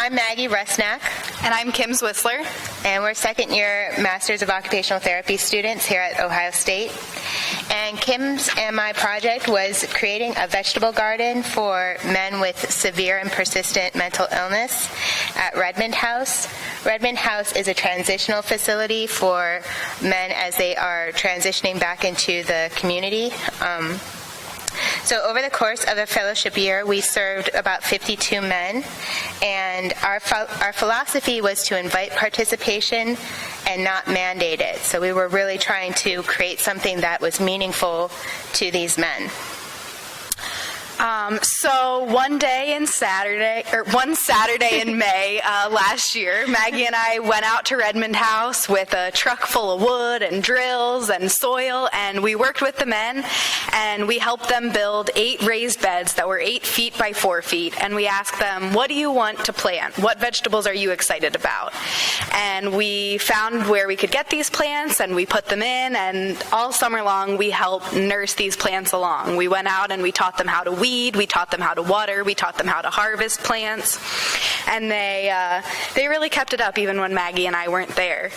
I'm Maggie Rusnak. And I'm Kim Zwissler. And we're second-year Masters of Occupational Therapy students here at Ohio State. And Kim's and my project was creating a vegetable garden for men with severe and persistent mental illness at Redmond House. Redmond House is a transitional facility for men as they are transitioning back into the community. So over the course of the fellowship year, we served about 52 men, and our philosophy was to invite participation and not mandate it. So we were really trying to create something that was meaningful to these men. So one Saturday in May last year, Maggie and I went out to Redmond House with a truck full of wood and drills and soil, and we worked with the men, and we helped them build 8 raised beds that were 8 feet by 4 feet, and we asked them, what do you want to plant? What vegetables are you excited about? And we found where we could get these plants, and we put them in, and all summer long we helped nurse these plants along. We went out and we taught them how to weed, we taught them how to water, we taught them how to harvest plants, and they really kept it up even when Maggie and I weren't there.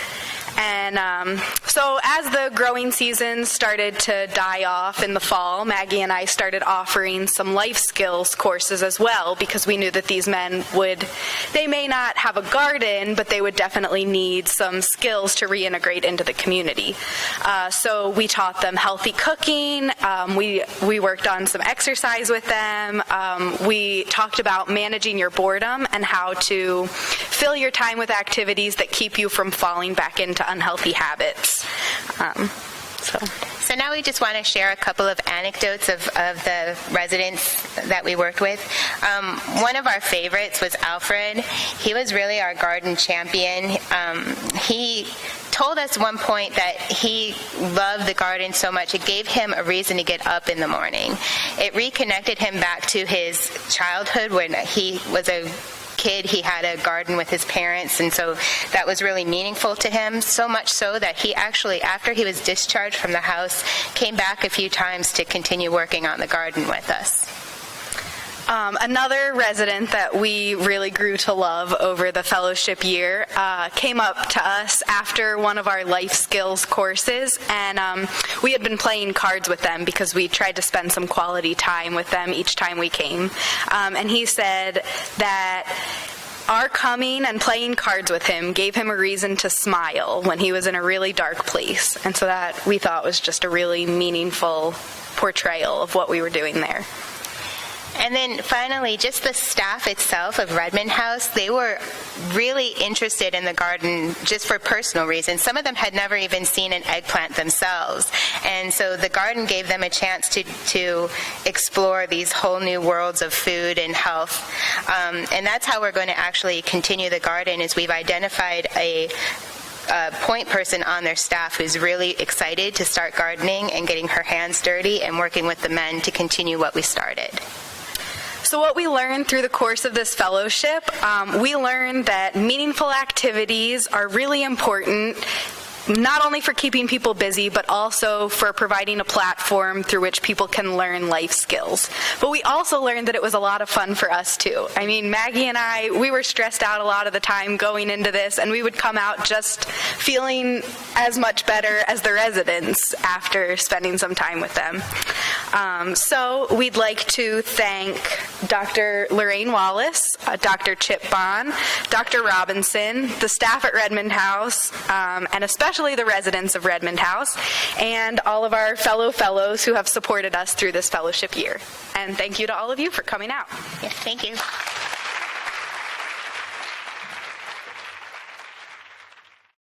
And so as the growing season started to die off in the fall, Maggie and I started offering some life skills courses as well, because we knew that these men they may not have a garden, but they would definitely need some skills to reintegrate into the community. So we taught them healthy cooking, we worked on some exercise with them, we talked about managing your boredom and how to fill your time with activities that keep you from falling back into unhealthy habits. So now we just want to share a couple of anecdotes of the residents that we worked with. One of our favorites was Alfred. He was really our garden champion. He told us one point that he loved the garden so much it gave him a reason to get up in the morning. It reconnected him back to his childhood when he was a kid. He had a garden with his parents, and so that was really meaningful to him, so much so that he actually, after he was discharged from the house, came back a few times to continue working on the garden with us. Another resident that we really grew to love over the fellowship year came up to us after one of our life skills courses, and we had been playing cards with them because we tried to spend some quality time with them each time we came. And he said that our coming and playing cards with him gave him a reason to smile when he was in a really dark place. And so that we thought was just a really meaningful portrayal of what we were doing there. And then finally, just the staff itself of Redmond House, they were really interested in the garden just for personal reasons. Some of them had never even seen an eggplant themselves. And so the garden gave them a chance to explore these whole new worlds of food and health. And that's how we're going to actually continue the garden, is we've identified a point person on their staff who's really excited to start gardening and getting her hands dirty and working with the men to continue what we started. So what we learned through the course of this fellowship, we learned that meaningful activities are really important, not only for keeping people busy, but also for providing a platform through which people can learn life skills. But we also learned that it was a lot of fun for us too. I mean, Maggie and I, we were stressed out a lot of the time going into this, and we would come out just feeling as much better as the residents after spending some time with them. So we'd like to thank Dr. Lorraine Wallace, Dr. Chip Bond, Dr. Robinson, the staff at Redmond House, and especially the residents of Redmond House, and all of our fellows who have supported us through this fellowship year. And thank you to all of you for coming out. Yes, thank you.